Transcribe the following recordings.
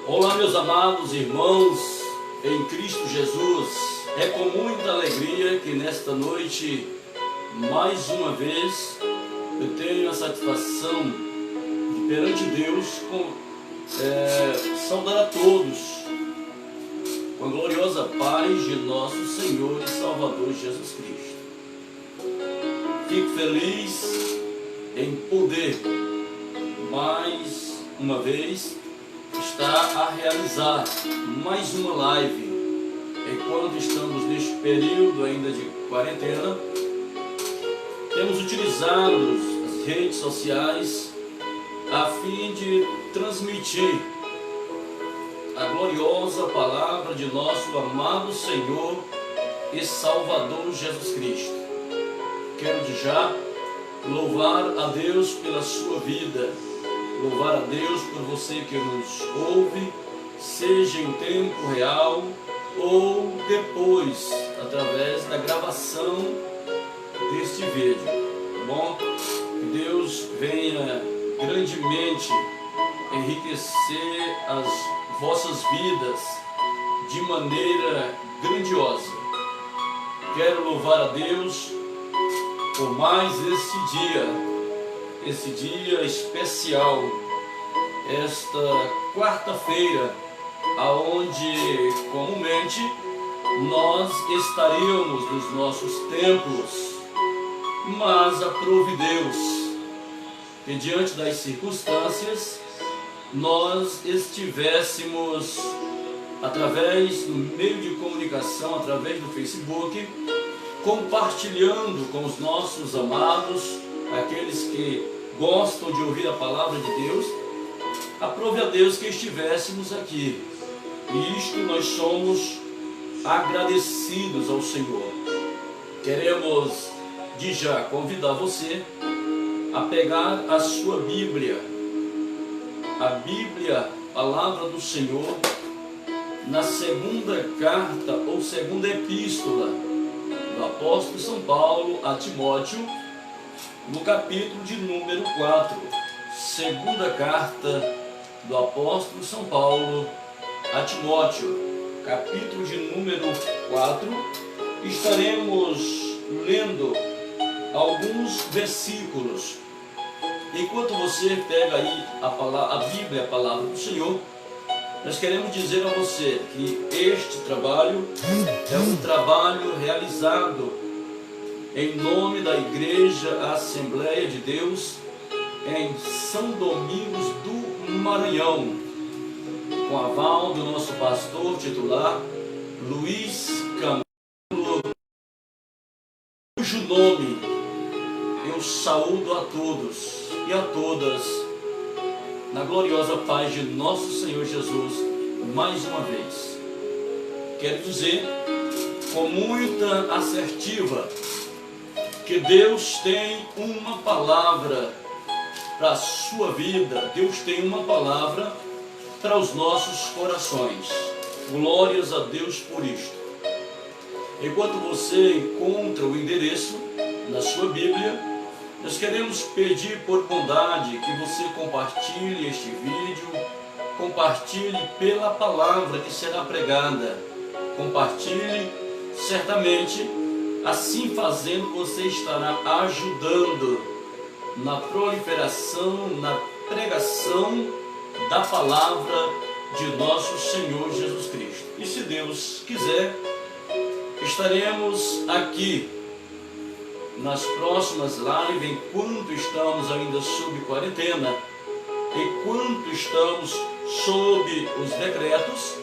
Olá, meus amados irmãos em Cristo Jesus. É com muita alegria que nesta noite, mais uma vez, eu tenho a satisfação de, perante Deus, saudar a todos com a gloriosa paz de nosso Senhor e Salvador Jesus Cristo. Fico feliz em poder, mais uma vez, estar a realizar mais uma live, enquanto estamos neste período ainda de quarentena. Temos utilizado as redes sociais a fim de transmitir a gloriosa palavra de nosso amado Senhor e Salvador Jesus Cristo. Quero de já louvar a Deus pela sua vida, louvar a Deus por você que nos ouve, seja em tempo real ou depois, através da gravação deste vídeo, tá bom? Que Deus venha grandemente enriquecer as vossas vidas de maneira grandiosa. Quero louvar a Deus por mais esse dia especial, esta quarta-feira, aonde comumente nós estaríamos nos nossos templos, mas aprove Deus que diante das circunstâncias nós estivéssemos através do meio de comunicação, através do Facebook, compartilhando com os nossos amados, aqueles que gostam de ouvir a palavra de Deus. Aprove a Deus que estivéssemos aqui, e isto nós somos agradecidos ao Senhor. Queremos de já convidar você a pegar a sua Bíblia, a Bíblia, palavra do Senhor, na segunda carta ou segunda epístola do apóstolo São Paulo a Timóteo, no capítulo de número 4, segunda carta do apóstolo São Paulo a Timóteo, capítulo de número 4, estaremos lendo alguns versículos. Enquanto você pega aí a Bíblia, a palavra do Senhor, nós queremos dizer a você que este trabalho é um trabalho realizado em nome da Igreja Assembleia de Deus em São Domingos do Maranhão, com aval do nosso pastor titular Luiz Camilo, cujo nome eu saúdo a todos e a todas na gloriosa paz de nosso Senhor Jesus. Mais uma vez quero dizer com muita assertiva que Deus tem uma palavra para a sua vida, Deus tem uma palavra para os nossos corações. Glórias a Deus por isto. Enquanto você encontra o endereço na sua Bíblia, nós queremos pedir por bondade que você compartilhe este vídeo, compartilhe pela palavra que será pregada, compartilhe certamente. Assim fazendo, você estará ajudando na proliferação, na pregação da palavra de nosso Senhor Jesus Cristo. E se Deus quiser, estaremos aqui nas próximas lives, enquanto estamos ainda sob quarentena, enquanto estamos sob os decretos,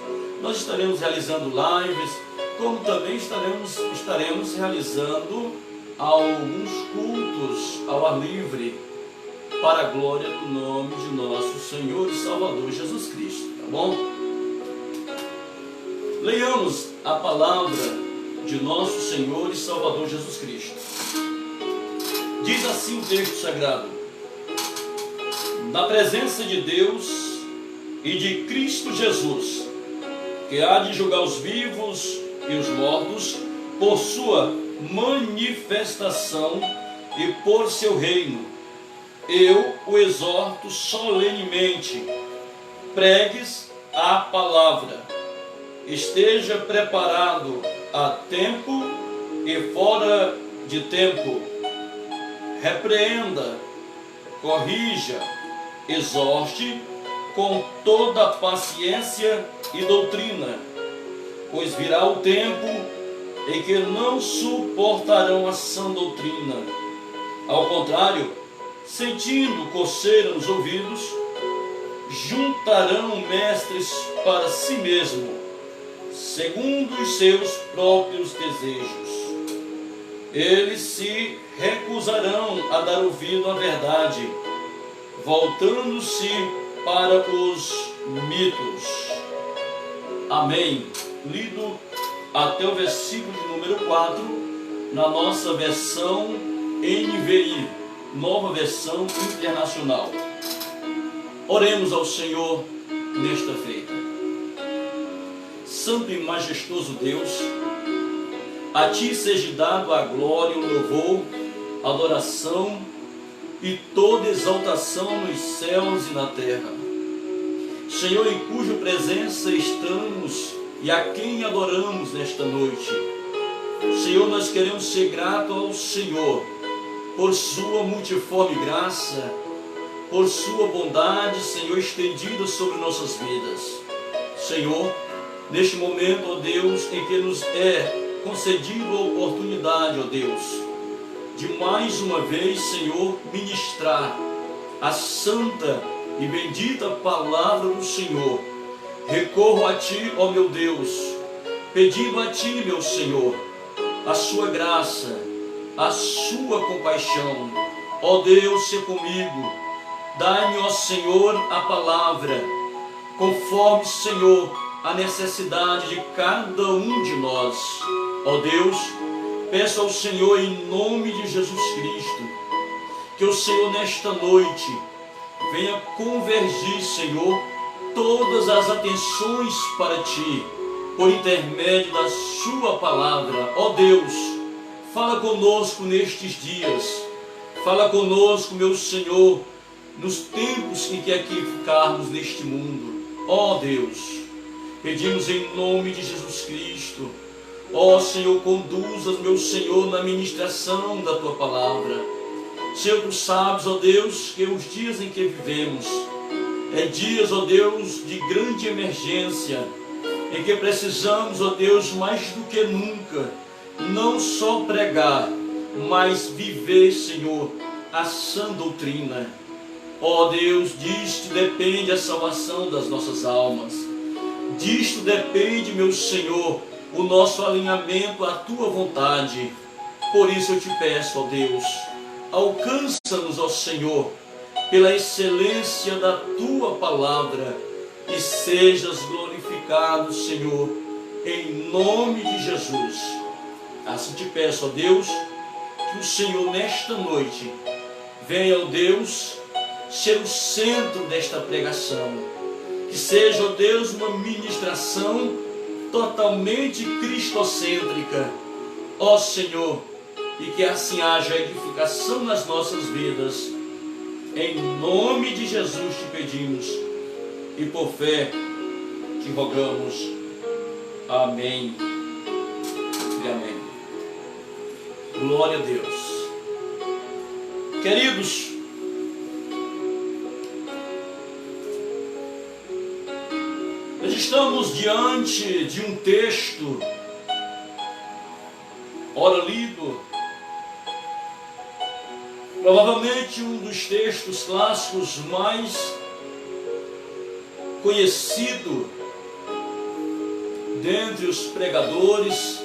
nós estaremos realizando lives, como também estaremos realizando alguns cultos ao ar livre, para a glória do nome de nosso Senhor e Salvador Jesus Cristo, tá bom? Leiamos a palavra de nosso Senhor e Salvador Jesus Cristo. Diz assim o texto sagrado: na presença de Deus e de Cristo Jesus, que há de julgar os vivos e os mortos por sua manifestação e por seu reino, eu o exorto solenemente: pregues a palavra. Esteja preparado a tempo e fora de tempo. Repreenda, corrija, exorte com toda paciência e doutrina, pois virá o tempo em que não suportarão a sã doutrina. Ao contrário, sentindo coceira nos ouvidos, juntarão mestres para si mesmo, segundo os seus próprios desejos. Eles se recusarão a dar ouvido à verdade, voltando-se para os mitos. Amém. Lido até o versículo de número 4, na nossa versão NVI, Nova Versão Internacional. Oremos ao Senhor nesta feita. Santo e majestoso Deus, a Ti seja dado a glória, o louvor, a adoração e toda exaltação nos céus e na terra. Senhor, em cuja presença estamos e a quem adoramos nesta noite. Senhor, nós queremos ser gratos ao Senhor por Sua multiforme graça, por Sua bondade, Senhor, estendida sobre nossas vidas. Senhor, neste momento, ó Deus, em que nos é concedido a oportunidade, ó Deus, de mais uma vez, Senhor, ministrar a santa e bendita palavra do Senhor. Recorro a Ti, ó meu Deus, pedindo a Ti, meu Senhor, a Sua graça, a Sua compaixão. Ó Deus, se comigo, dai-me, ó Senhor, a palavra, conforme, Senhor, a necessidade de cada um de nós. Ó Deus, peço ao Senhor em nome de Jesus Cristo, que o Senhor nesta noite venha convergir, Senhor, todas as atenções para Ti, por intermédio da Sua palavra. Ó Deus, fala conosco nestes dias, fala conosco, meu Senhor, nos tempos em que aqui ficarmos neste mundo. Ó Deus, pedimos em nome de Jesus Cristo, ó Senhor, conduz-nos, meu Senhor, na ministração da Tua palavra. Senhor, Tu sabes, ó Deus, que os dias em que vivemos é dias, ó Deus, de grande emergência, em que precisamos, ó Deus, mais do que nunca, não só pregar, mas viver, Senhor, a sã doutrina. Ó Deus, disto depende a salvação das nossas almas. Disto depende, meu Senhor, o nosso alinhamento à Tua vontade. Por isso eu Te peço, ó Deus, alcança-nos, ó Senhor, pela excelência da Tua palavra, e sejas glorificado, Senhor, em nome de Jesus. Assim Te peço, ó Deus, que o Senhor nesta noite venha, ó Deus, ser o centro desta pregação. Que seja, ó Deus, uma ministração totalmente cristocêntrica, ó Senhor, e que assim haja edificação nas nossas vidas. Em nome de Jesus Te pedimos e por fé Te rogamos. Amém e amém. Glória a Deus. Queridos, nós estamos diante de um texto, ora lido, provavelmente um dos textos clássicos mais conhecido dentre os pregadores,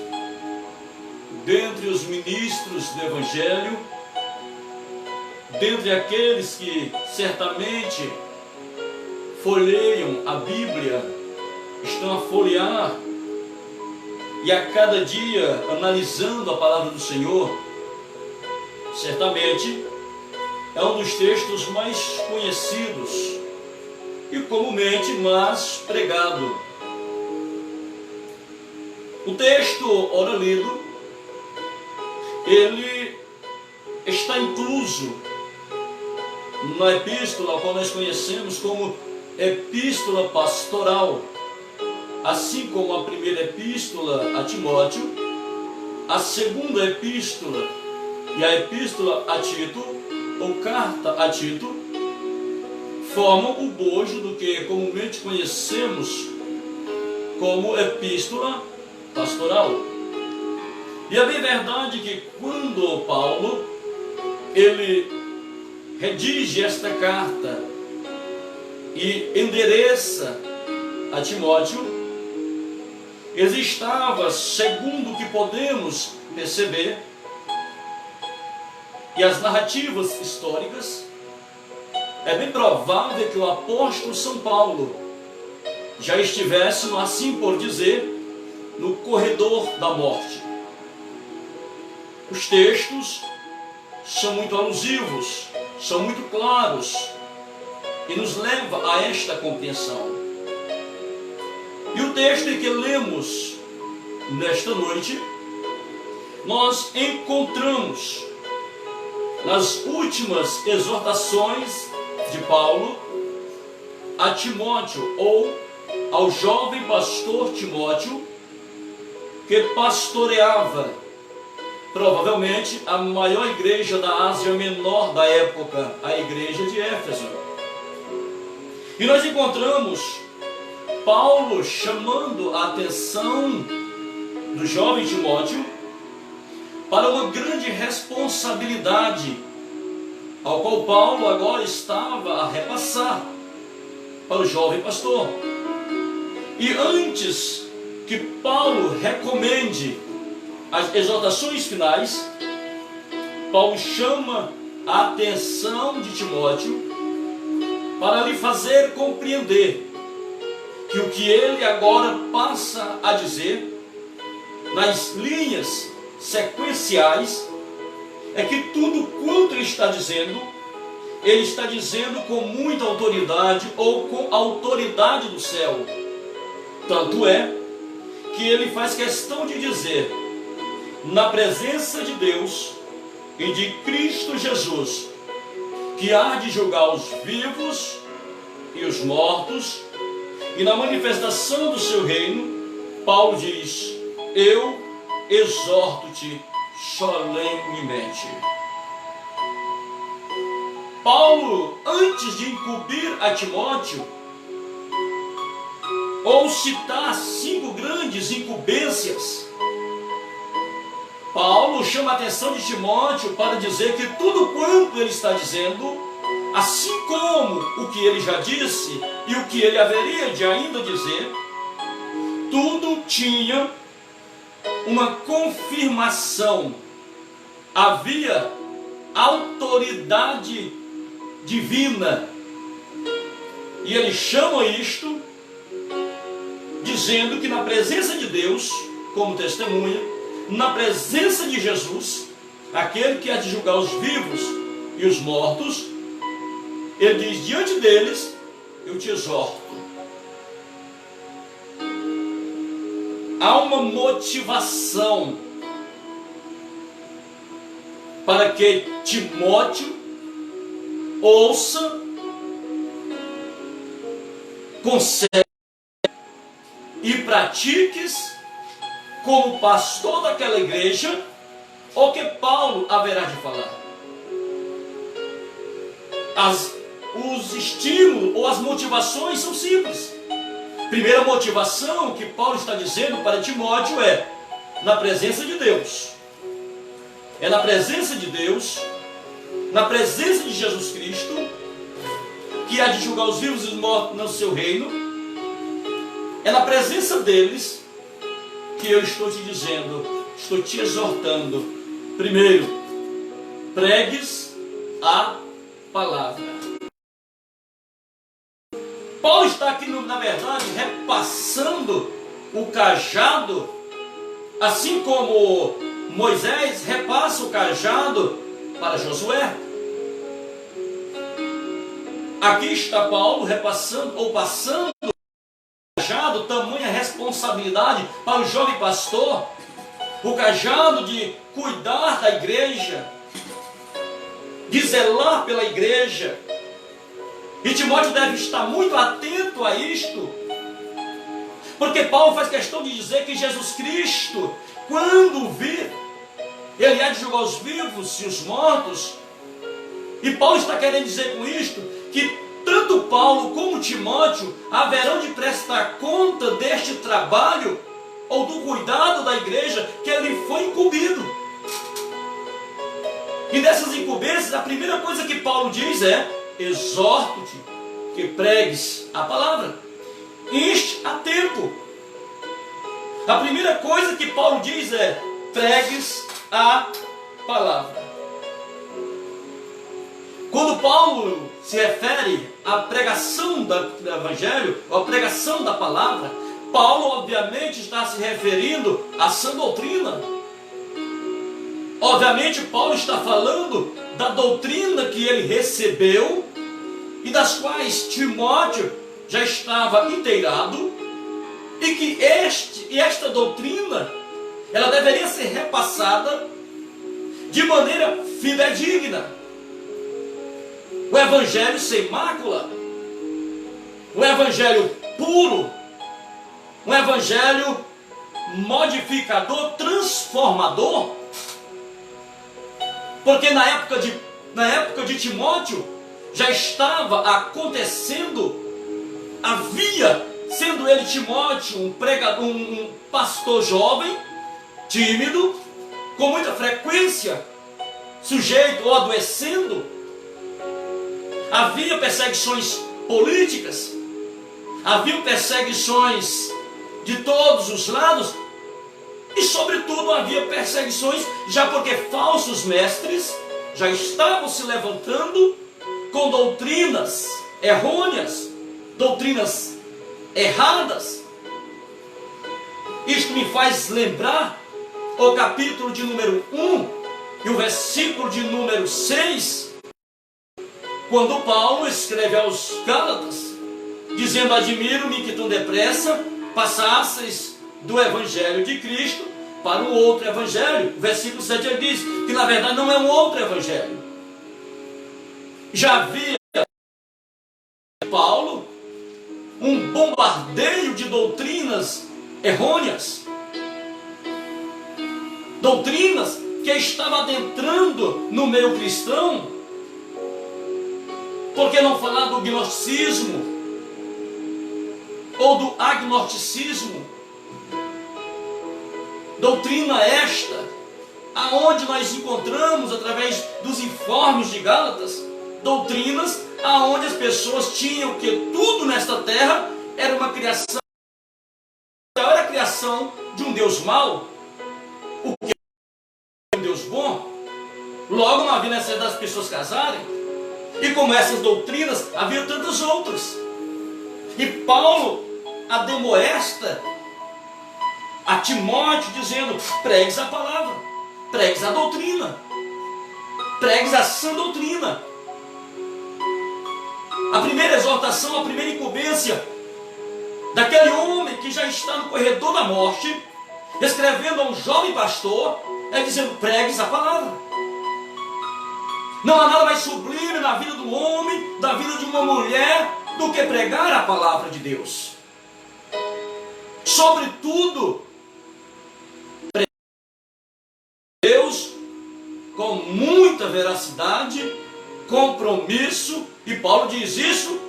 dentre os ministros do Evangelho, dentre aqueles que certamente folheiam a Bíblia, estão a folhear e a cada dia analisando a palavra do Senhor. Certamente é um dos textos mais conhecidos e comumente mais pregado. O texto, ora lido, ele está incluso na epístola, a qual nós conhecemos como epístola pastoral, assim como a primeira epístola a Timóteo, a segunda epístola e a epístola a Tito, ou carta a Tito, formam o bojo do que comumente conhecemos como epístola pastoral. E é bem verdade que quando Paulo ele redige esta carta e endereça a Timóteo, ele estava, segundo o que podemos perceber, e as narrativas históricas, é bem provável que o apóstolo São Paulo já estivesse, assim por dizer, no corredor da morte. Os textos são muito alusivos, são muito claros e nos leva a esta compreensão. E o texto que lemos nesta noite, nós encontramos nas últimas exortações de Paulo a Timóteo, ou ao jovem pastor Timóteo, que pastoreava provavelmente a maior igreja da Ásia Menor da época, a igreja de Éfeso. E nós encontramos Paulo chamando a atenção do jovem Timóteo para uma grande responsabilidade, ao qual Paulo agora estava a repassar para o jovem pastor. E antes que Paulo recomende as exortações finais, Paulo chama a atenção de Timóteo para lhe fazer compreender que o que ele agora passa a dizer, nas linhas sequenciais, é que tudo quanto ele está dizendo com muita autoridade, ou com a autoridade do céu. Tanto é que ele faz questão de dizer, na presença de Deus e de Cristo Jesus, que há de julgar os vivos e os mortos, e na manifestação do seu reino, Paulo diz: eu exorto-te solenemente. Paulo, antes de incumbir a Timóteo, ou citar 5 grandes incumbências, Paulo chama a atenção de Timóteo para dizer que tudo quanto ele está dizendo, assim como o que ele já disse e o que ele haveria de ainda dizer, tudo tinha uma confirmação. Havia autoridade divina. E ele chama isto, dizendo que na presença de Deus, como testemunha, na presença de Jesus, aquele que há de julgar os vivos e os mortos, ele diz: diante deles eu te exorto. Há uma motivação para que Timóteo ouça, conceda e pratiques como pastor daquela igreja o que Paulo haverá de falar. Os estímulos ou as motivações são simples. Primeira motivação que Paulo está dizendo para Timóteo é na presença de Deus. É na presença de Deus, na presença de Jesus Cristo, que há de julgar os vivos e os mortos no seu reino. É na presença deles que eu estou te dizendo, estou te exortando. Primeiro, pregues a palavra. Paulo está aqui, na verdade, repassando o cajado, assim como Moisés repassa o cajado para Josué. Aqui está Paulo repassando ou passando o cajado, tamanha responsabilidade para o jovem pastor, o cajado de cuidar da igreja, de zelar pela igreja, E Timóteo deve estar muito atento a isto, porque Paulo faz questão de dizer que Jesus Cristo, quando vir, ele há de julgar os vivos e os mortos. E Paulo está querendo dizer com isto que tanto Paulo como Timóteo haverão de prestar conta deste trabalho ou do cuidado da igreja que ele foi incumbido. E dessas incumbências, a primeira coisa que Paulo diz é: exorto-te que pregues a palavra, inste a tempo. A primeira coisa que Paulo diz é: pregues a palavra. Quando Paulo se refere à pregação do Evangelho, ou à pregação da palavra, Paulo obviamente está se referindo à sã doutrina. Obviamente Paulo está falando da doutrina que ele recebeu e das quais Timóteo já estava inteirado, e que esta doutrina ela deveria ser repassada de maneira fidedigna. O Evangelho sem mácula, o Evangelho puro, um Evangelho modificador, transformador. Porque na época de Timóteo já estava acontecendo, havia, sendo ele Timóteo um pregador, um pastor jovem, tímido, com muita frequência sujeito ou adoecendo, havia perseguições políticas, havia perseguições de todos os lados, e sobretudo havia perseguições já porque falsos mestres já estavam se levantando com doutrinas errôneas, doutrinas erradas. Isto me faz lembrar o capítulo de número 1 e o versículo de número 6, quando Paulo escreve aos Gálatas, dizendo: admiro-me que tão depressa passasseis do Evangelho de Cristo para um outro Evangelho. O versículo 7 ele diz que na verdade não é um outro Evangelho. Já havia Paulo um bombardeio de doutrinas errôneas, doutrinas que estava adentrando no meio cristão. Por que não falar do gnosticismo ou do agnosticismo? Doutrina esta, aonde nós encontramos, através dos informes de Gálatas, doutrinas aonde as pessoas tinham que tudo nesta terra era uma criação, era a criação de um Deus mau, o que é um Deus bom. Logo não havia necessidade das pessoas casarem, e como essas doutrinas, havia tantas outras. E Paulo ademoesta a Timóteo dizendo: pregues a palavra, pregues a doutrina, pregues a sã doutrina. A primeira exortação, a primeira incumbência daquele homem que já está no corredor da morte, escrevendo a um jovem pastor, é dizendo: pregues a palavra. Não há nada mais sublime na vida do homem, da vida de uma mulher, do que pregar a palavra de Deus. Sobretudo, Deus com muita veracidade, compromisso, e Paulo diz isso,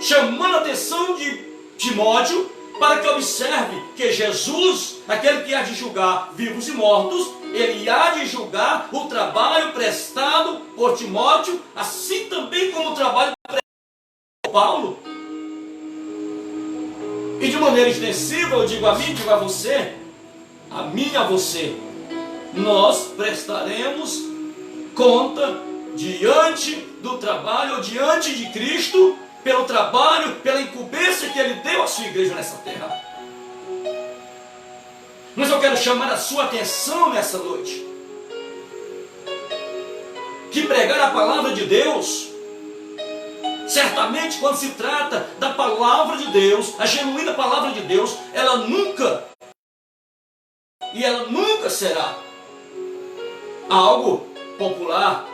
chamando a atenção de Timóteo, para que observe que Jesus, aquele que há de julgar vivos e mortos, ele há de julgar o trabalho prestado por Timóteo, assim também como o trabalho prestado por Paulo. E de maneira extensiva, eu digo a mim, digo a você, a mim e a você, nós prestaremos conta diante do trabalho, ou diante de Cristo, pelo trabalho, pela incumbência que Ele deu à sua igreja nessa terra. Mas eu quero chamar a sua atenção nessa noite, que pregar a palavra de Deus, certamente quando se trata da palavra de Deus, a genuína palavra de Deus, ela nunca será algo popular,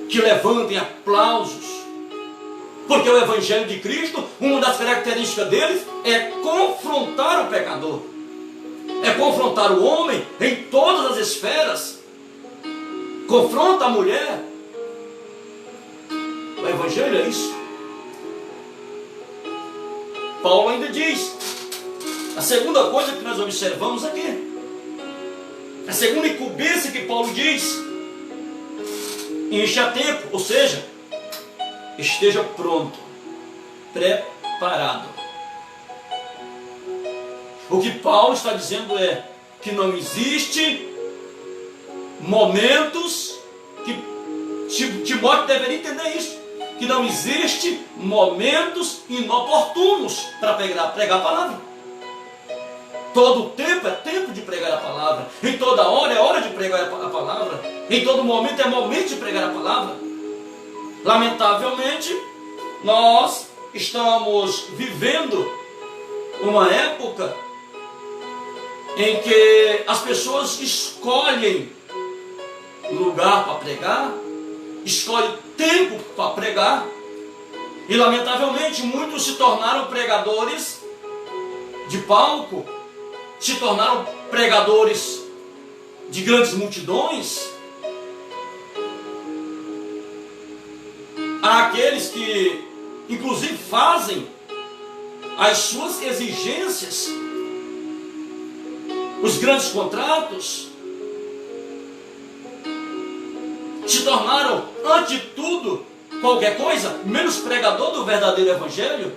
que levantem aplausos, Porque o Evangelho de Cristo, uma das características deles é confrontar o pecador. É confrontar o homem em todas as esferas. Confronta a mulher. O Evangelho é isso. Paulo ainda diz, a segunda coisa que nós observamos aqui, a segunda incumbência que Paulo diz, enche a tempo, ou seja, esteja pronto, preparado. O que Paulo está dizendo é que não existe momentos que Timóteo deveria entender isso, que não existe momentos inoportunos para pregar a palavra. Todo o tempo é tempo de pregar a palavra. Em toda hora é hora de pregar a palavra. Em todo momento é momento de pregar a palavra. Lamentavelmente, nós estamos vivendo uma época em que as pessoas escolhem lugar para pregar, escolhem tempo para pregar, e lamentavelmente muitos se tornaram pregadores de palco, se tornaram pregadores de grandes multidões. Há aqueles que inclusive fazem as suas exigências, os grandes contratos, se tornaram, antes de tudo, qualquer coisa, menos pregador do verdadeiro Evangelho,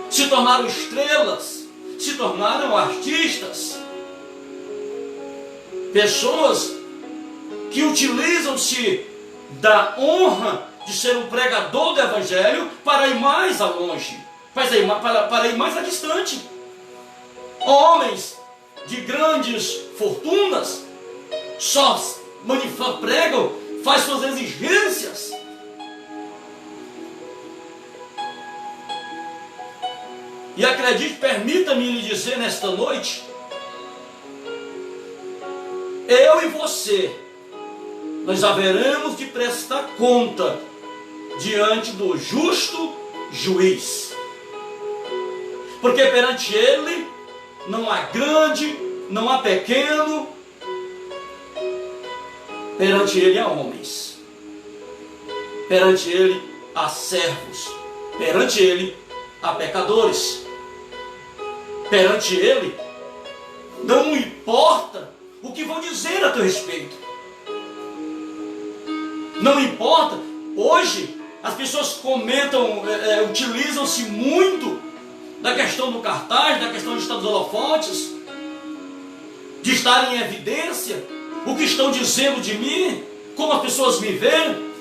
se tornaram estrelas, se tornaram artistas, pessoas que utilizam-se da honra de ser um pregador do Evangelho para ir mais longe, para ir mais distante. Homens de grandes fortunas só pregam, faz suas exigências. E acredite, permita-me lhe dizer nesta noite, eu e você, nós haveremos de prestar conta diante do justo juiz. Porque perante ele não há grande, não há pequeno, perante ele há homens, perante ele há servos, perante ele há pecadores, perante ele não importa o que vão dizer a teu respeito. Não importa. Hoje as pessoas comentam, utilizam-se muito da questão do cartaz, da questão de estar nos holofotes, de estar em evidência, o que estão dizendo de mim, como as pessoas me veem.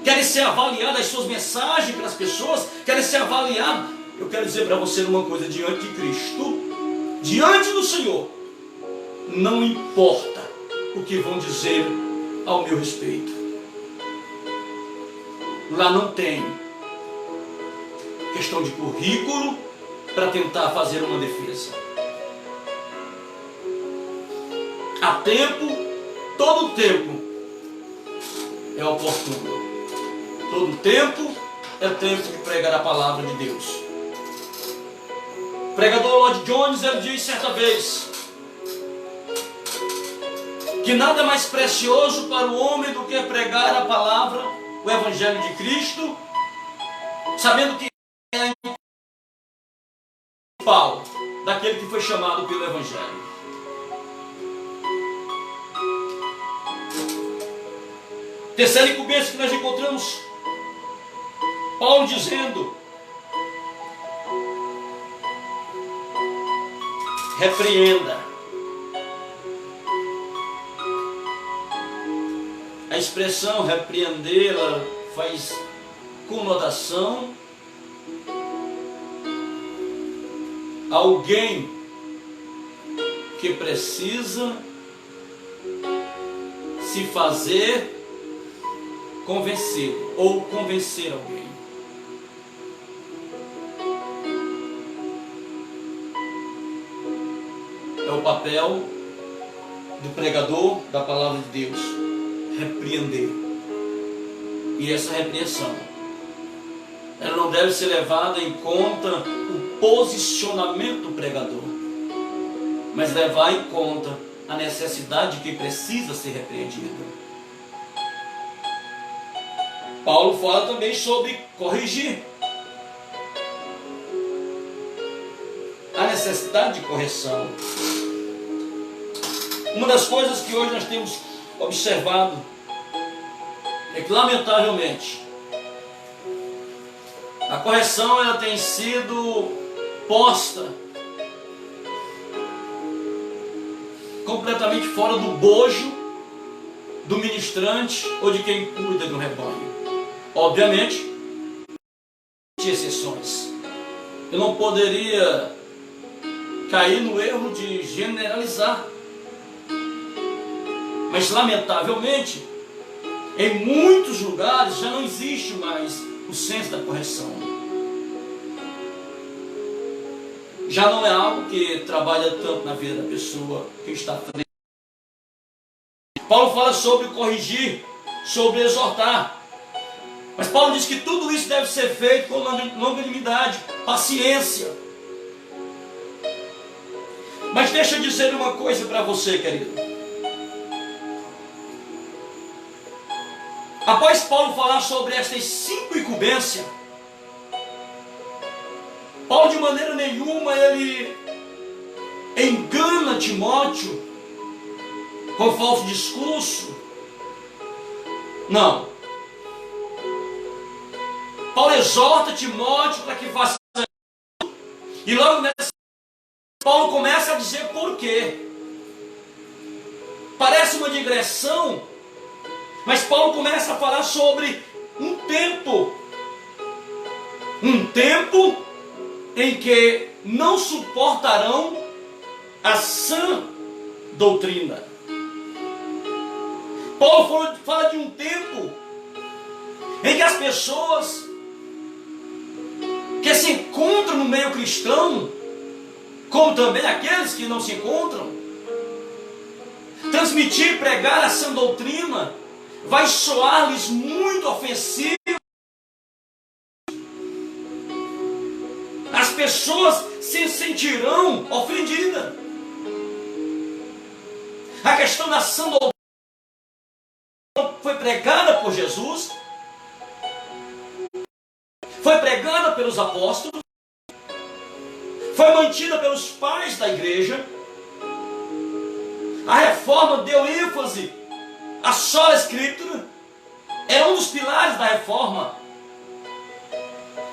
Querem ser avaliadas as suas mensagens pelas pessoas, querem ser avaliadas. Eu quero dizer para você uma coisa, diante de Cristo, diante do Senhor, não importa o que vão dizer ao meu respeito. Lá não tem questão de currículo para tentar fazer uma defesa. Há tempo, todo tempo é oportuno. Todo tempo é tempo de pregar a palavra de Deus. O pregador Lloyd Jones, ele diz certa vez que nada é mais precioso para o homem do que pregar a palavra, o Evangelho de Cristo, sabendo que é a principal daquele que foi chamado pelo Evangelho. Terceira incumbência que nós encontramos, Paulo dizendo: repreenda. A expressão repreender, ela faz conotação a alguém que precisa se fazer convencer ou convencer alguém. É o papel do pregador da palavra de Deus, repreender. E essa repreensão, ela não deve ser levada em conta o posicionamento do pregador, mas levar em conta a necessidade de quem precisa ser repreendido. Paulo fala também sobre corrigir. A necessidade de correção. Uma das coisas que hoje nós temos observado é que, lamentavelmente, a correção ela tem sido posta completamente fora do bojo do ministrante ou de quem cuida do rebanho. Obviamente, de exceções. Eu não poderia cair no erro de generalizar. Mas, lamentavelmente, em muitos lugares já não existe mais o senso da correção. Já não é algo que trabalha tanto na vida da pessoa que está à frente. Paulo fala sobre corrigir, sobre exortar. Mas Paulo diz que tudo isso deve ser feito com longanimidade, paciência. Mas deixa eu dizer uma coisa para você, querido. Após Paulo falar sobre estas 5 incumbências, Paulo de maneira nenhuma ele engana Timóteo com falso discurso. Não. Paulo exorta Timóteo para que faça isso. E logo nessa Paulo começa a dizer por quê. Parece uma digressão, mas Paulo começa a falar sobre um tempo em que não suportarão a sã doutrina. Paulo fala de um tempo em que as pessoas que se encontram no meio cristão, como também aqueles que não se encontram, transmitir, pregar a sã doutrina vai soar-lhes muito ofensivo. As pessoas se sentirão ofendidas. A questão da sã doutrina foi pregada por Jesus, foi pregada pelos apóstolos, foi mantida pelos pais da igreja. A reforma deu ênfase à sola escritura, era um dos pilares da reforma.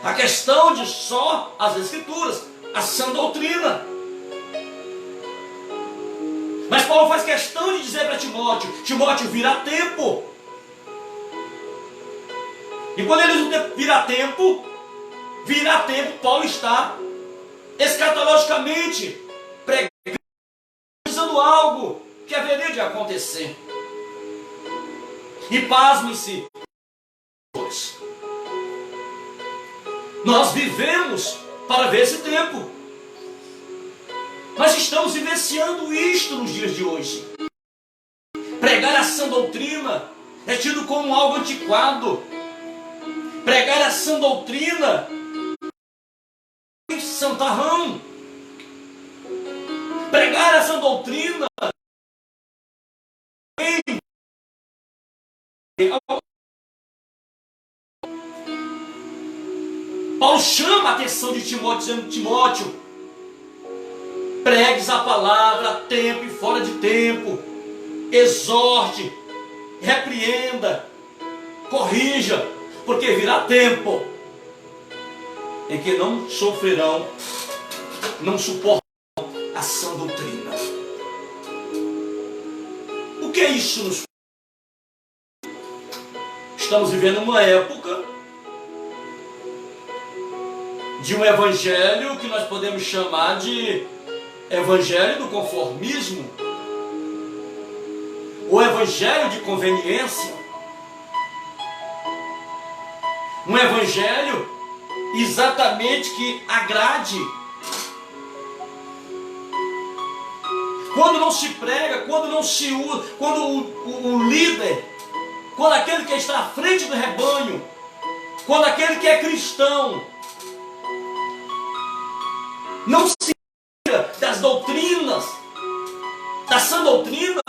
A questão de só as escrituras, a sã doutrina. Mas Paulo faz questão de dizer para Timóteo: Timóteo, virá tempo. E quando ele diz virá tempo, Paulo está escatologicamente pregando algo que haveria de acontecer. E pasmem-se, nós vivemos para ver esse tempo. Nós estamos vivenciando isto nos dias de hoje. Pregar a sã doutrina é tido como algo antiquado. Pregar a sã doutrina é santarrão. Pregar a sã doutrina Paulo chama a atenção de Timóteo, dizendo: Timóteo, pregues a palavra a tempo e fora de tempo, exorte, repreenda, corrija, porque virá tempo em que não sofrerão, não suportarão a sã doutrina. O que é isso nos faz? Estamos vivendo uma época de um evangelho que nós podemos chamar de evangelho do conformismo, o evangelho de conveniência, um evangelho exatamente que agrade. Quando não se prega, quando não se usa, quando o líder, quando aquele que está à frente do rebanho, quando aquele que é cristão, não se tira das doutrinas, da sã doutrina,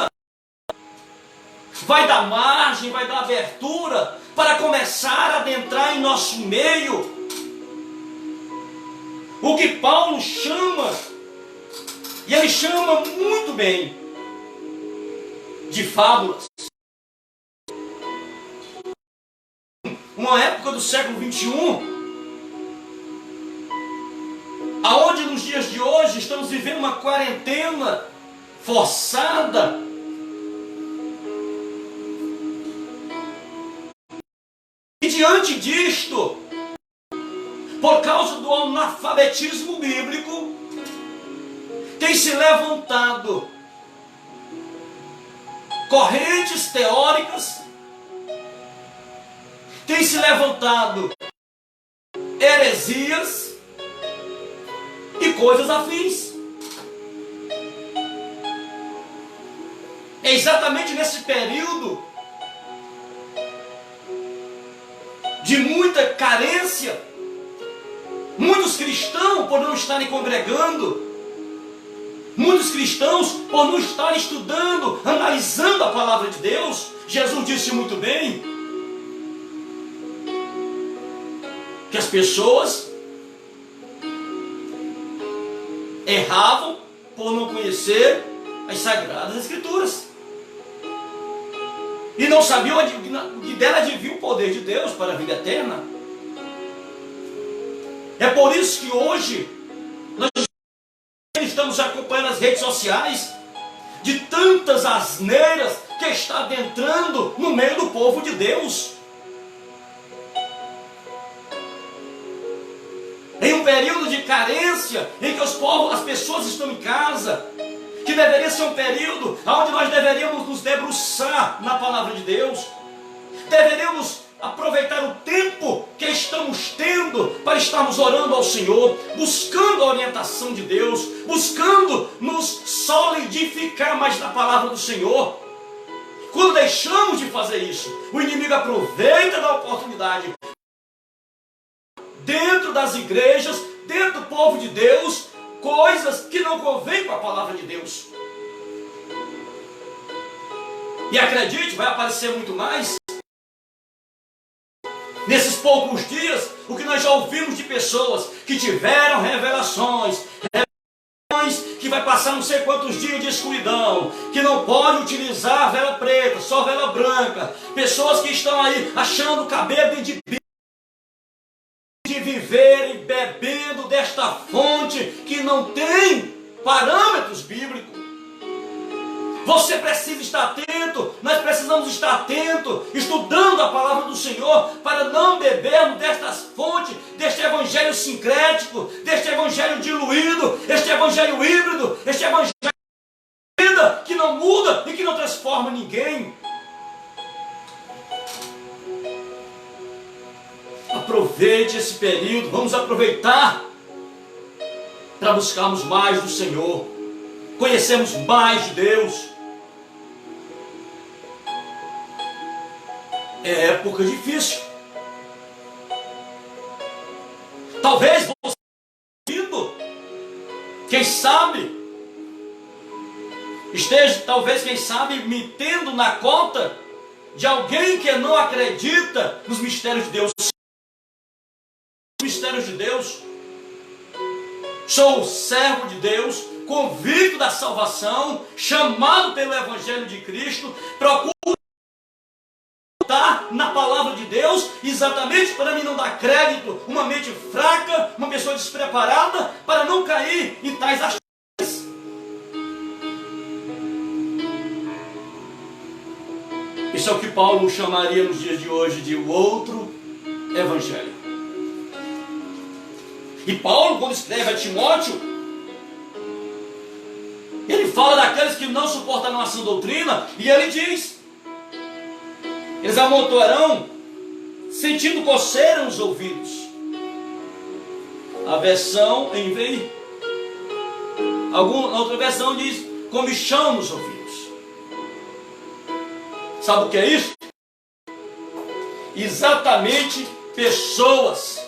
vai dar margem, vai dar abertura para começar a adentrar em nosso meio o que Paulo chama, e ele chama muito bem, de fábulas. Uma época do século 21, aonde nos dias de hoje estamos vivendo uma quarentena forçada, e diante disto, por causa do analfabetismo bíblico, tem se levantado correntes teóricas, tem se levantado heresias e coisas afins. É exatamente nesse período de muita carência, muitos cristãos por não estarem congregando, muitos cristãos por não estarem estudando, analisando a palavra de Deus. Jesus disse muito bem que as pessoas erravam por não conhecer as Sagradas Escrituras e não sabiam que dela advinha o poder de Deus para a vida eterna. É por isso que hoje nós estamos acompanhando as redes sociais de tantas asneiras que está adentrando no meio do povo de Deus. Em um período de carência, em que as pessoas estão em casa, que deveria ser um período onde nós deveríamos nos debruçar na palavra de Deus, deveríamos aproveitar o tempo que estamos tendo para estarmos orando ao Senhor, buscando a orientação de Deus, buscando nos solidificar mais na palavra do Senhor. Quando deixamos de fazer isso, o inimigo aproveita da oportunidade dentro das igrejas, dentro do povo de Deus, coisas que não convêm com a palavra de Deus. E acredite, vai aparecer muito mais nesses poucos dias, o que nós já ouvimos de pessoas que tiveram revelações, que vai passar não sei quantos dias de escuridão, que não pode utilizar vela preta, só vela branca, pessoas que estão aí achando cabelo de viverem bebendo desta fonte que não tem parâmetros bíblicos. Você precisa estar atento, nós precisamos estar atentos, estudando a palavra do Senhor, para não bebermos destas fontes, deste evangelho sincrético, deste evangelho diluído, este evangelho híbrido, este evangelho de vida que não muda e que não transforma ninguém. Aproveite esse período, vamos aproveitar para buscarmos mais do Senhor, conhecermos mais de Deus. É época difícil. Talvez você ouvindo, quem sabe, esteja, talvez, quem sabe, metendo na conta de alguém que não acredita nos mistérios de Deus. Mistérios de Deus. Sou servo de Deus, convicto da salvação, chamado pelo Evangelho de Cristo, procuro estar na palavra de Deus, exatamente para mim não dar crédito, uma mente fraca, uma pessoa despreparada, para não cair em tais achadas. Isso é o que Paulo chamaria nos dias de hoje de o outro Evangelho. E Paulo, quando escreve a Timóteo, ele fala daqueles que não suportam a sã doutrina, e ele diz: eles amontoarão, sentindo coceira nos ouvidos. A versão NVI, outra versão diz comichão nos ouvidos. Sabe o que é isso? exatamente pessoas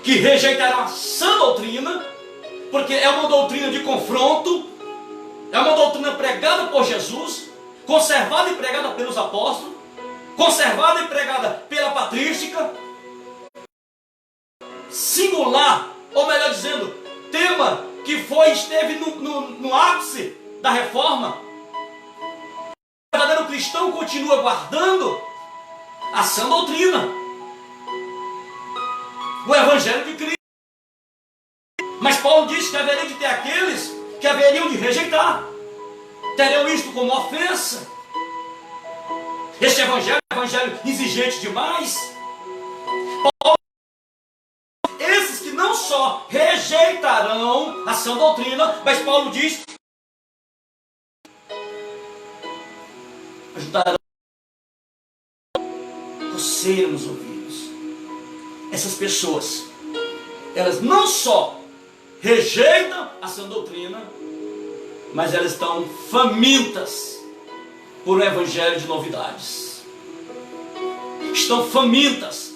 que rejeitarão a sã doutrina, porque é uma doutrina de confronto, é uma doutrina pregada por Jesus, conservada e pregada pelos apóstolos, conservada e pregada pela patrística, singular, ou melhor dizendo, tema que esteve no ápice da reforma. O verdadeiro cristão continua guardando a sã doutrina, o evangelho de Cristo. Mas Paulo diz que haveria de ter aqueles que haveriam de rejeitar, teriam isto como ofensa. Este evangelho é um evangelho exigente demais. Paulo, esses que não só rejeitarão a sã doutrina, mas Paulo diz, ajudarão a coceira nos ouvidos. Essas pessoas, elas não só rejeitam a sã doutrina, mas elas estão famintas por um evangelho de novidades. Estão famintas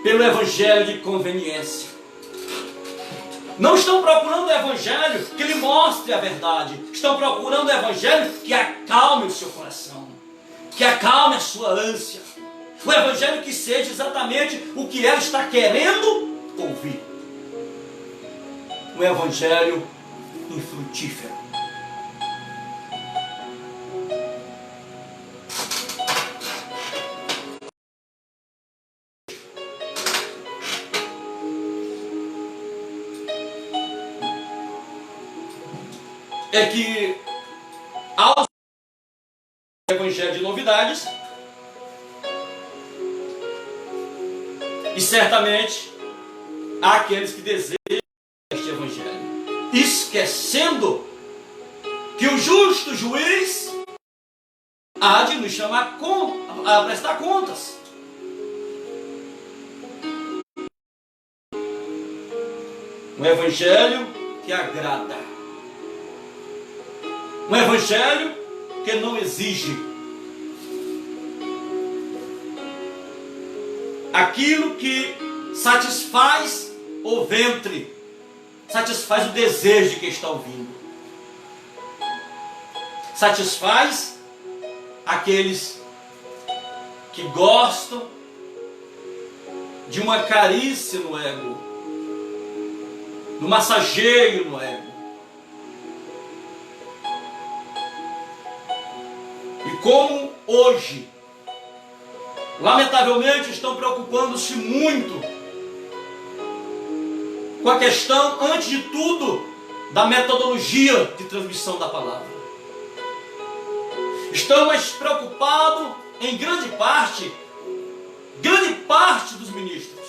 pelo evangelho de conveniência. Não estão procurando o evangelho que lhe mostre a verdade. Estão procurando o evangelho que acalme o seu coração, que acalme a sua ânsia. O evangelho que seja exatamente o que ela está querendo ouvir. Um evangelho infrutífero. É que ao evangelho de novidades, e certamente há aqueles que desejam este evangelho, esquecendo que o justo juiz há de nos chamar a prestar contas. Um evangelho que agrada. Um evangelho que não exige aquilo que satisfaz o ventre, satisfaz o desejo de quem está ouvindo, satisfaz aqueles que gostam de uma carícia no ego, do massageio no ego. E como hoje, lamentavelmente, estão preocupando-se muito com a questão, antes de tudo, da metodologia de transmissão da palavra. Estão mais preocupados, em grande parte dos ministros.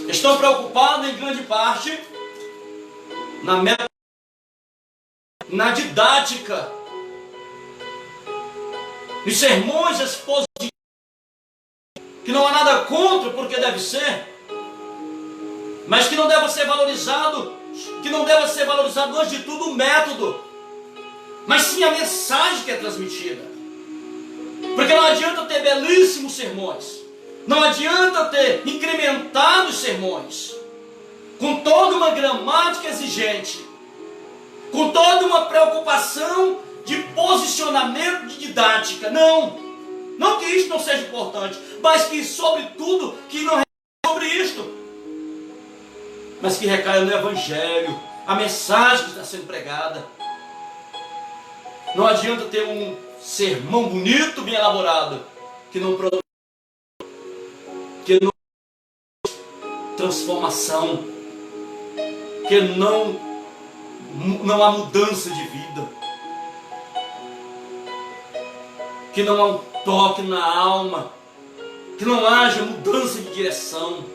Estão preocupados, em grande parte, na didática, nos sermões expositivos, que não há nada contra, porque deve ser, mas que não deve ser valorizado, antes de tudo o método, mas sim a mensagem que é transmitida. Porque não adianta ter belíssimos sermões, não adianta ter incrementados sermões, com toda uma gramática exigente, com toda uma preocupação de posicionamento, de didática. Não que isto não seja importante, mas que sobretudo que não recaia sobre isto, mas que recaia no evangelho, a mensagem que está sendo pregada. Não adianta ter um sermão bonito, bem elaborado, que não produz transformação, que não há mudança de vida, que não há um toque na alma, que não haja mudança de direção.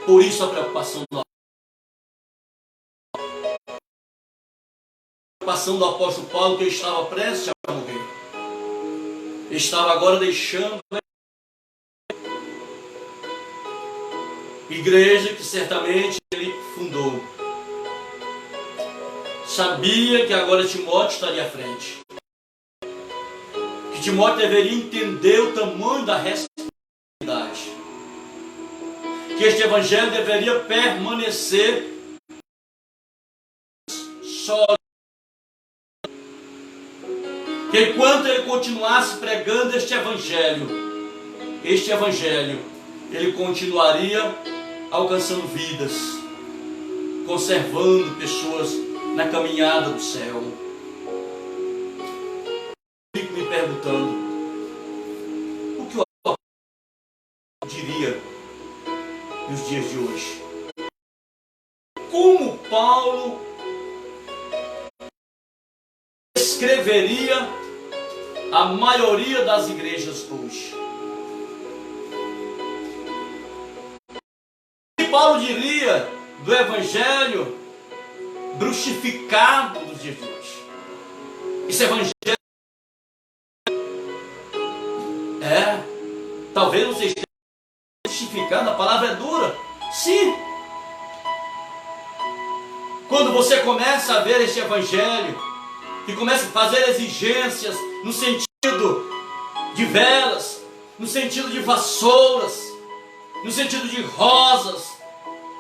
Por isso a preocupação do apóstolo Paulo, que ele estava prestes a morrer. Ele estava agora deixando a igreja que certamente ele fundou. sabia que agora Timóteo estaria à frente. Que Timóteo deveria entender o tamanho da responsabilidade. Que este evangelho deveria permanecer sólido. Que enquanto ele continuasse pregando este evangelho, ele continuaria alcançando vidas, conservando pessoas na caminhada do céu. Fico me perguntando, o que o apóstolo diria nos dias de hoje? Como Paulo escreveria a maioria das igrejas hoje? O que Paulo diria do evangelho bruxificado dos dias de hoje? Esse evangelho talvez você esteja bruxificado, a palavra é dura. Sim. Quando você começa a ver este evangelho e começa a fazer exigências no sentido de velas, no sentido de vassouras, no sentido de rosas,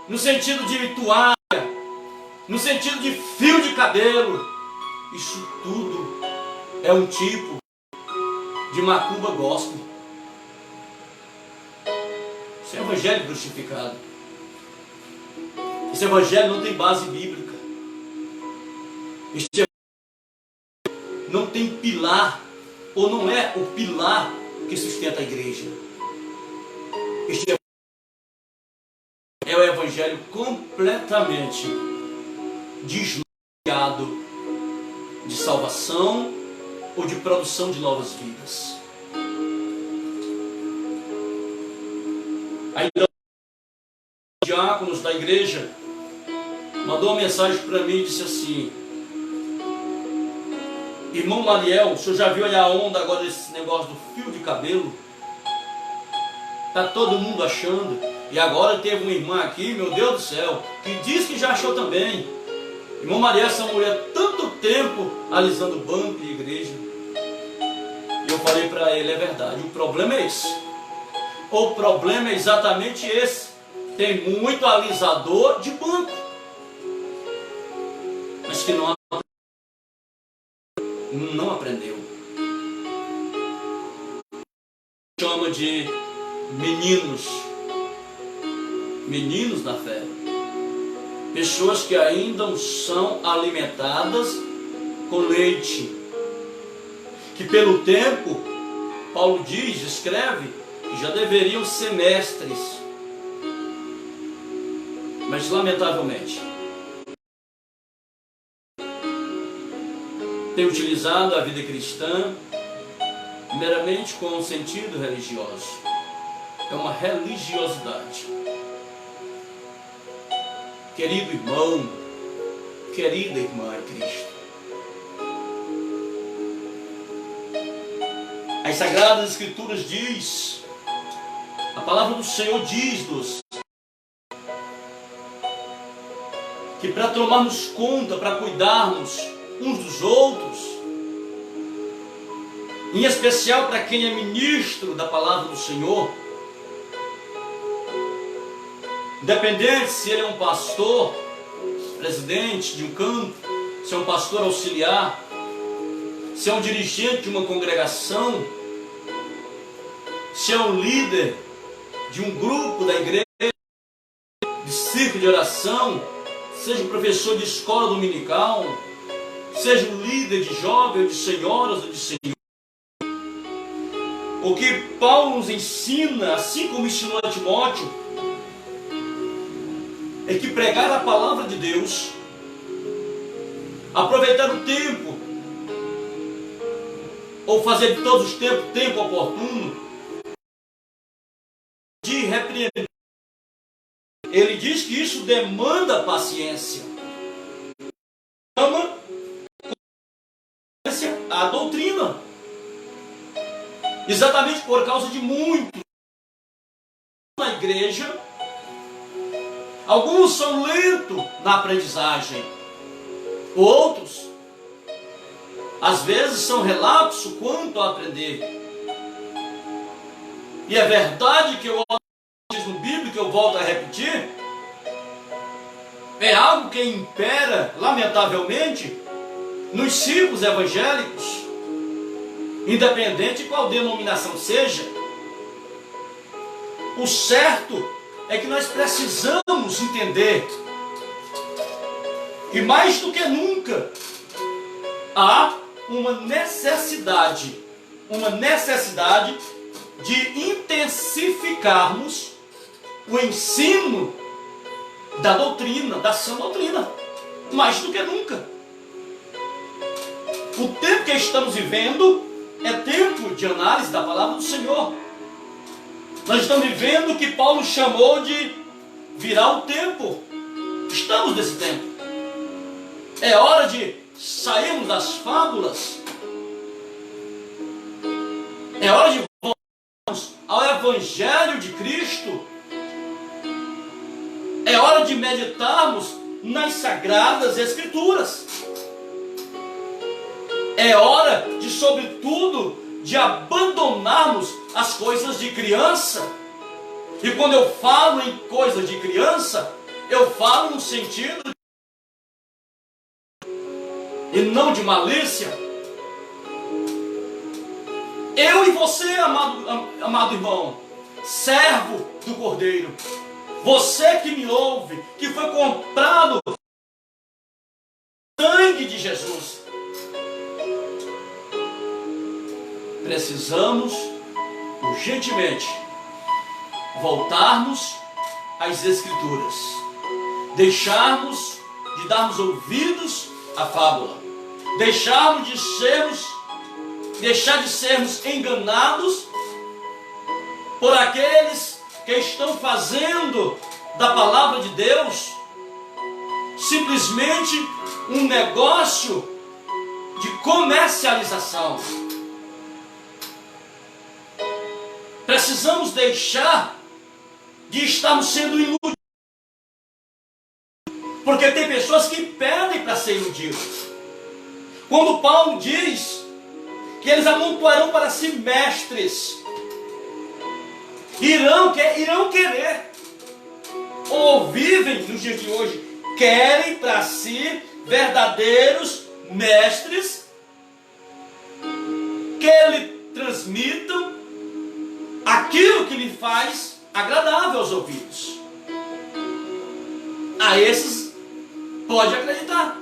no sentido de toalha, no sentido de fio de cabelo, isso tudo é um tipo de macumba gospel. Isso é evangelho bruxificado. Esse evangelho não tem base bíblica. Este evangelho não tem pilar, ou não é o pilar que sustenta a igreja. Este é o evangelho completamente desviado de salvação ou de produção de novas vidas. Ainda os diáconos da igreja mandou uma mensagem para mim e disse assim: irmão Laliel, o senhor já viu aí a onda agora desse negócio do fio de cabelo? Está todo mundo achando. E agora teve uma irmã aqui, meu Deus do céu, que diz que já achou também. Irmão Maria, essa mulher tanto tempo alisando o banco de igreja. E eu falei para ele, é verdade, o problema é esse. O problema é exatamente esse. Tem muito alisador de banco, mas que não aprendeu. Chama de meninos da fé. Pessoas que ainda são alimentadas com leite. Que pelo tempo, Paulo diz, escreve, que já deveriam ser mestres. Mas lamentavelmente, tem utilizado a vida cristã meramente com um sentido religioso. É uma religiosidade. Querido irmão, querida irmã em Cristo, as Sagradas Escrituras diz, a palavra do Senhor diz-nos que para tomarmos conta, para cuidarmos uns dos outros, em especial para quem é ministro da palavra do Senhor, independente se ele é um pastor, presidente de um campo, se é um pastor auxiliar, se é um dirigente de uma congregação, se é um líder de um grupo da igreja, de círculo de oração, seja um professor de escola dominical, seja um líder de jovens, ou de senhoras, ou de senhores. O que Paulo nos ensina, assim como ensinou a Timóteo, é que pregar a palavra de Deus, aproveitar o tempo, ou fazer de todos os tempos, tempo oportuno, de repreender. Ele diz que isso demanda paciência. Chama a doutrina. Exatamente por causa de muitos na igreja, alguns são lentos na aprendizagem. Outros, às vezes, são relapso quanto a aprender. E é verdade que eu diz no Bíblia, que eu volto a repetir, é algo que impera, lamentavelmente, nos círculos evangélicos, independente de qual denominação seja. O certo é que nós precisamos entender, e mais do que nunca, há uma necessidade de intensificarmos o ensino da doutrina, da sã doutrina, mais do que nunca. O tempo que estamos vivendo é tempo de análise da palavra do Senhor. Nós estamos vivendo o que Paulo chamou de virar o tempo. Estamos nesse tempo. É hora de sairmos das fábulas. É hora de voltarmos ao Evangelho de Cristo. É hora de meditarmos nas Sagradas Escrituras. É hora de, sobretudo, de abandonarmos as coisas de criança. E quando eu falo em coisas de criança, eu falo no sentido e não de malícia. Eu e você, amado irmão, servo do Cordeiro, você que me ouve, que foi comprado com o sangue de Jesus, precisamos urgentemente voltarmos às Escrituras, deixarmos de darmos ouvidos à fábula, deixar de sermos enganados por aqueles que estão fazendo da palavra de Deus simplesmente um negócio de comercialização. Precisamos deixar de estarmos sendo iludidos, porque tem pessoas que pedem para ser iludidos. Quando Paulo diz que eles amontoarão para si mestres, irão querer, ou vivem nos dias de hoje, querem para si verdadeiros mestres que lhe transmitam aquilo que lhe faz agradável aos ouvidos. A esses pode acreditar.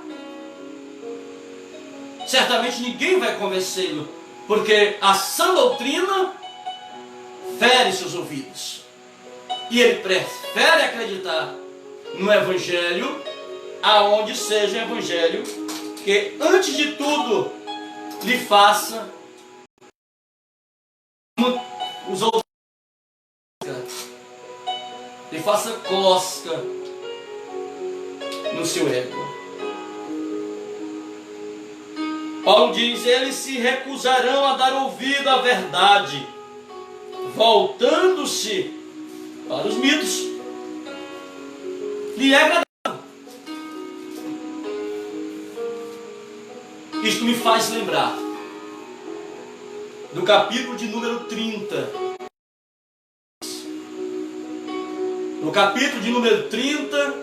Certamente ninguém vai convencê-lo, porque a sã doutrina fere seus ouvidos. E ele prefere acreditar no Evangelho, aonde seja o Evangelho que, antes de tudo, lhe faça os outros, lhe faça cosca no seu ego. Paulo diz: eles se recusarão a dar ouvido à verdade, voltando-se para os mitos. Lhe é agradável. Isto me faz lembrar do capítulo de número 30. No capítulo de número 30,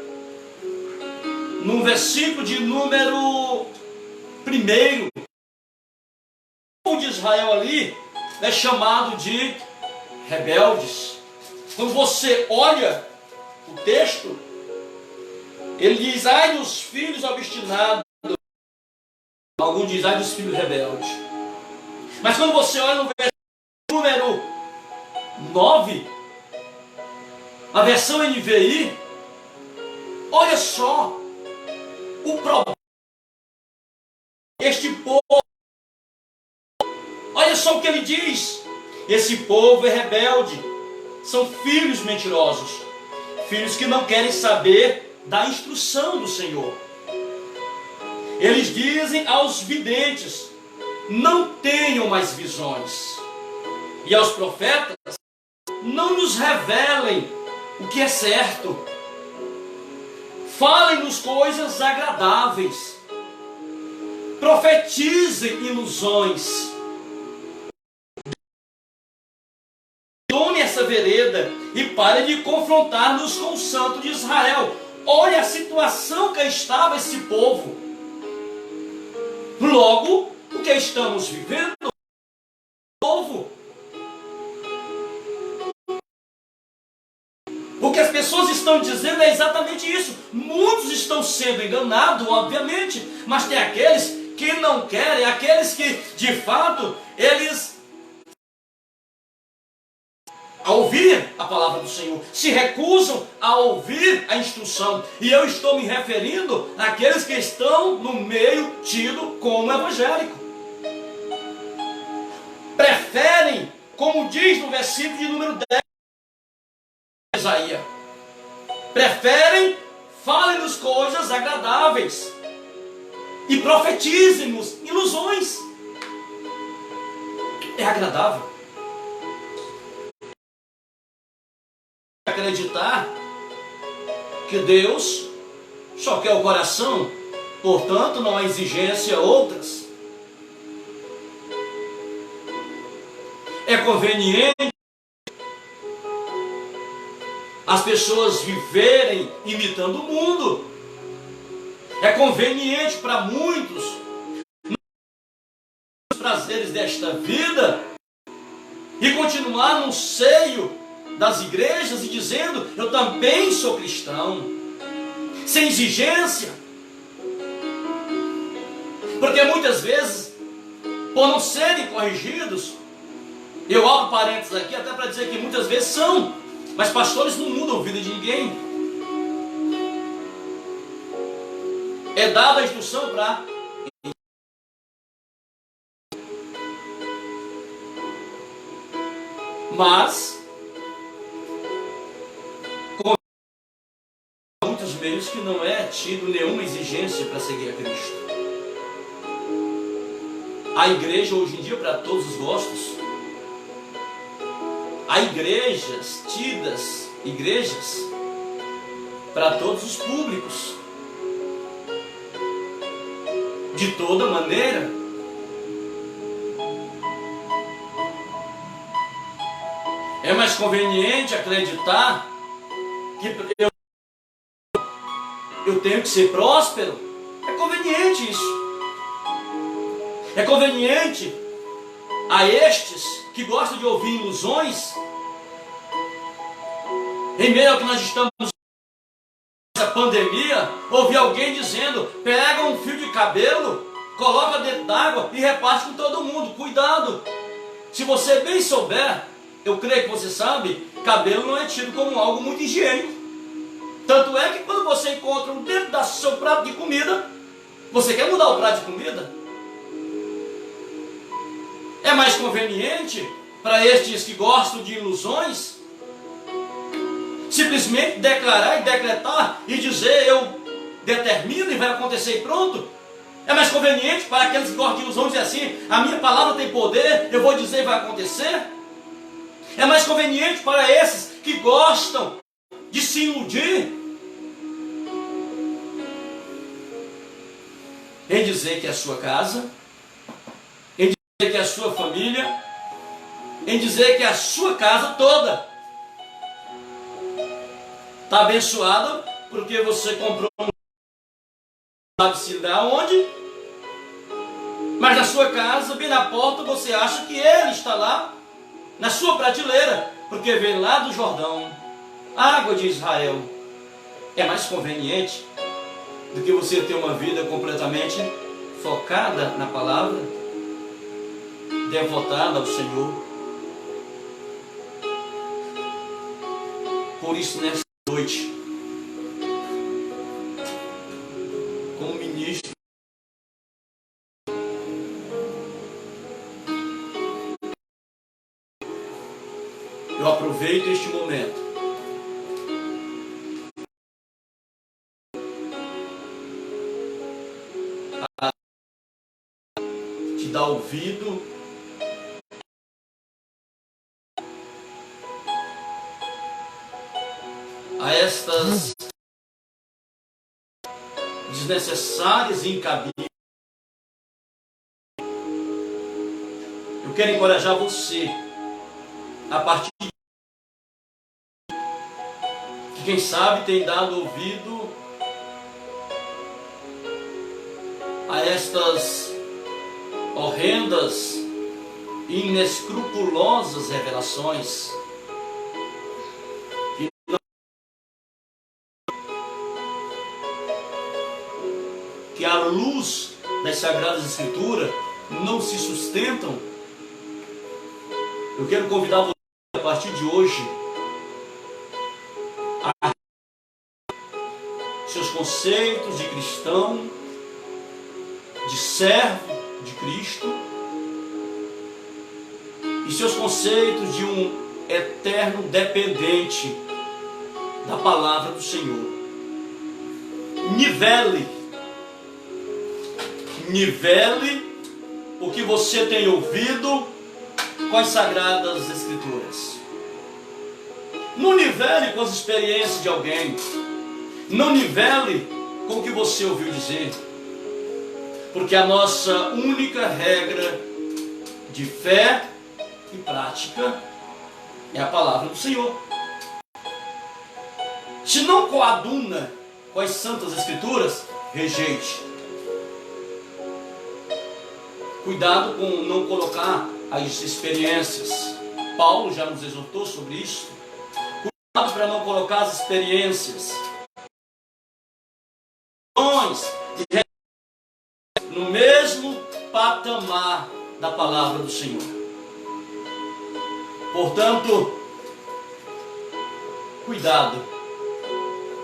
no versículo de número 1, o povo de Israel ali é chamado de rebeldes. Quando você olha o texto, ele diz: ai dos filhos obstinados. Alguns dizem: ai dos filhos rebeldes. Mas quando você olha no versículo número 9, a versão NVI, olha só o problema. Este povo, olha só o que ele diz: esse povo é rebelde, são filhos mentirosos, filhos que não querem saber da instrução do Senhor. Eles dizem aos videntes: não tenham mais visões, e aos profetas: não nos revelem o que é certo, falem-nos coisas agradáveis, profetizem ilusões. Tome essa vereda e pare de confrontar-nos com o Santo de Israel. Olha a situação que estava esse povo. Logo, o que estamos vivendo, povo. O que as pessoas estão dizendo é exatamente isso. Muitos estão sendo enganados, obviamente, mas tem aqueles que não querem, aqueles que, de fato, eles, a ouvir a palavra do Senhor, se recusam a ouvir a instrução. E eu estou me referindo àqueles que estão no meio tido como evangélico. Preferem, como diz no versículo de número 10 de Isaías, preferem, falem-nos coisas agradáveis e profetizem-nos ilusões. É agradável acreditar que Deus só quer o coração, portanto não há exigência outras. É conveniente as pessoas viverem imitando o mundo. É conveniente para muitos os prazeres desta vida e continuar no seio das igrejas e dizendo: eu também sou cristão, sem exigência. Porque muitas vezes, por não serem corrigidos, eu abro parênteses aqui até para dizer que muitas vezes são, mas pastores não mudam a vida de ninguém. É dada a instrução para... Mas com muitos meios que não é tido nenhuma exigência para seguir a Cristo. A igreja hoje em dia, para todos os gostos, há igrejas tidas, igrejas para todos os públicos, de toda maneira. É mais conveniente acreditar que eu tenho que ser próspero. É conveniente isso. É conveniente a estes que gostam de ouvir ilusões, em meio ao que nós estamos nessa pandemia, ouvir alguém dizendo: pega um fio de cabelo, coloca dentro d'água e reparte com todo mundo. Cuidado! Se você bem souber, eu creio que você sabe, cabelo não é tido como algo muito higiênico. Tanto é que quando você encontra um dentro do seu prato de comida, você quer mudar o prato de comida? É mais conveniente para estes que gostam de ilusões simplesmente declarar e decretar e dizer: eu determino e vai acontecer e pronto. É mais conveniente para aqueles que gostam de ilusões dizer assim: a minha palavra tem poder, eu vou dizer e vai acontecer. É mais conveniente para esses que gostam de se iludir em dizer que é a sua casa, em dizer que é a sua família, em dizer que é a sua casa toda está abençoada porque você comprou um sabe-se lá onde, mas na sua casa, bem na porta, você acha que ele está lá na sua prateleira, porque veio lá do Jordão, água de Israel. É mais conveniente do que você ter uma vida completamente focada na palavra, devotada ao Senhor. Por isso, nessa noite, como ministro, eu aproveito este momento a te dar ouvido a estas desnecessárias e incabidas quero encorajar você, a partir de que, quem sabe, tem dado ouvido a estas horrendas e inescrupulosas revelações que à luz das Sagradas Escrituras não se sustentam. Eu quero convidar você a partir de hoje a seus conceitos de cristão, de servo de Cristo e seus conceitos de um eterno dependente da palavra do Senhor. Nivele o que você tem ouvido com as Sagradas Escrituras. Não nivele com as experiências de alguém. Não nivele com o que você ouviu dizer. Porque a nossa única regra de fé e prática é a palavra do Senhor. Se não coaduna com as Santas Escrituras, rejeite. Cuidado com não colocar as experiências. Paulo já nos exortou sobre isso. Cuidado para não colocar as experiências no mesmo patamar da palavra do Senhor. Portanto, cuidado,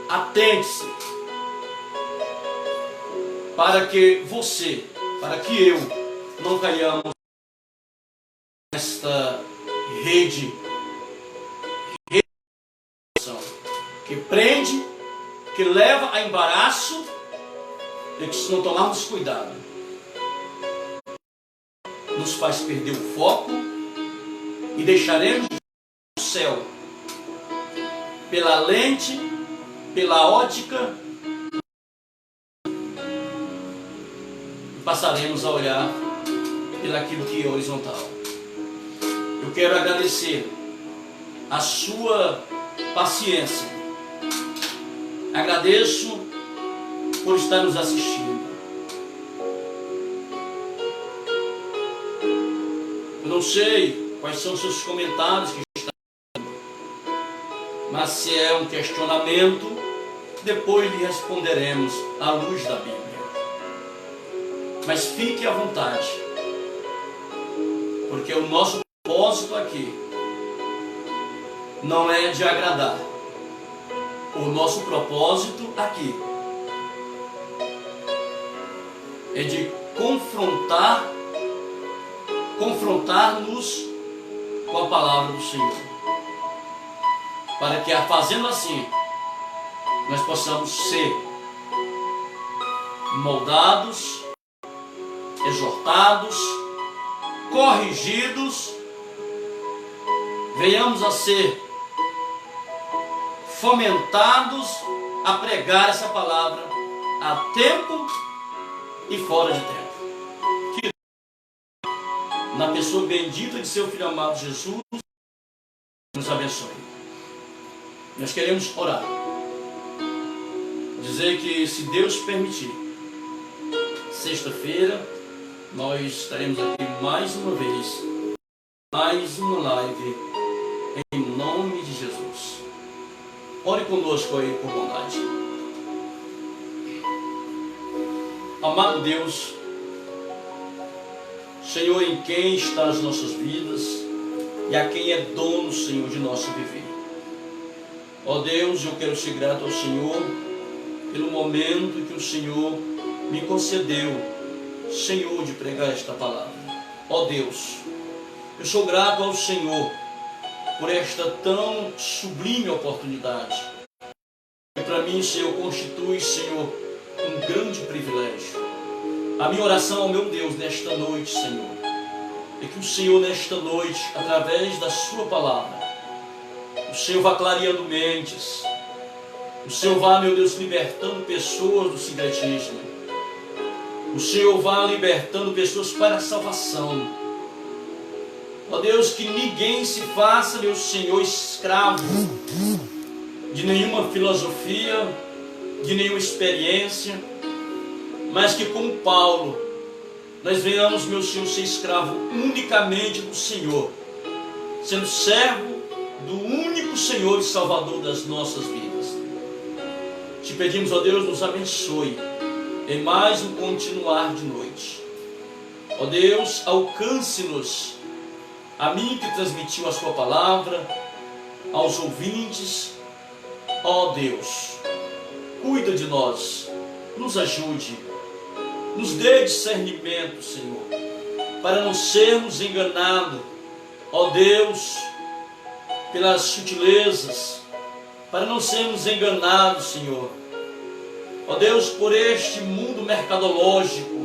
atente-se, para que você, para que eu, não caiamos nesta rede que prende, que leva a embaraço, e que, se não tomarmos cuidado, nos faz perder o foco e deixaremos o céu pela lente, pela ótica, e passaremos a olhar pelaquilo que é horizontal. Eu quero agradecer a sua paciência. Agradeço por estar nos assistindo. Eu não sei quais são os seus comentários que estão, mas se é um questionamento, depois lhe responderemos à luz da Bíblia. Mas fique à vontade, porque o nosso propósito aqui não é de agradar. O nosso propósito aqui é de confrontar-nos com a palavra do Senhor, para que, fazendo assim, nós possamos ser moldados, exortados, corrigidos, venhamos a ser fomentados a pregar essa palavra a tempo e fora de tempo. Que na pessoa bendita de seu Filho amado Jesus, nos abençoe. Nós queremos orar, dizer que, se Deus permitir, sexta-feira nós estaremos aqui mais uma vez, mais uma live, em nome de Jesus. Ore conosco aí, por bondade. Amado Deus, Senhor, em quem está as nossas vidas e a quem é dono, Senhor, de nosso viver. Ó Deus, eu quero ser grato ao Senhor pelo momento que o Senhor me concedeu, Senhor, de pregar esta palavra. Ó Deus, eu sou grato ao Senhor por esta tão sublime oportunidade. E para mim, Senhor, constitui, Senhor, um grande privilégio. A minha oração ao meu Deus nesta noite, Senhor, é que o Senhor nesta noite, através da sua palavra, o Senhor vá clareando mentes, o Senhor vá, meu Deus, libertando pessoas do sincretismo, o Senhor vá libertando pessoas para a salvação, Deus, que ninguém se faça, meu Senhor, escravo de nenhuma filosofia, de nenhuma experiência, mas que, como Paulo, nós venhamos, meu Senhor, ser escravo unicamente do Senhor, sendo servo do único Senhor e Salvador das nossas vidas. Te pedimos, ó Deus, nos abençoe em mais um continuar de noite. Ó Deus, alcance-nos, a mim que transmitiu a sua palavra, aos ouvintes. Ó Deus, cuida de nós, nos ajude, nos dê discernimento, Senhor, para não sermos enganados, ó Deus, pelas sutilezas, para não sermos enganados, Senhor, ó Deus, por este mundo mercadológico.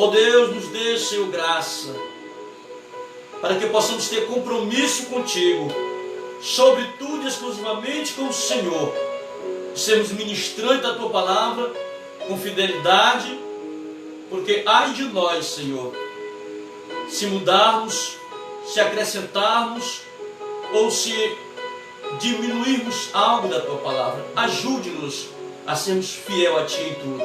Ó Deus, nos dê, Senhor, graça, para que possamos ter compromisso contigo, sobretudo e exclusivamente com o Senhor, sermos ministrantes da tua palavra com fidelidade, porque ai de nós, Senhor, se mudarmos, se acrescentarmos ou se diminuirmos algo da tua palavra. Ajude-nos a sermos fiel a ti em tudo.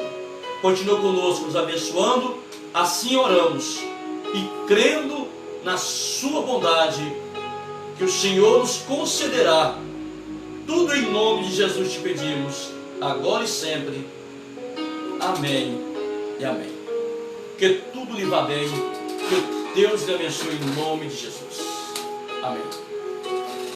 Continua conosco, nos abençoando. Assim oramos e crendo na sua bondade, que o Senhor nos concederá tudo. Em nome de Jesus te pedimos, agora e sempre. Amém e amém. Que tudo lhe vá bem, que Deus lhe abençoe em nome de Jesus. Amém.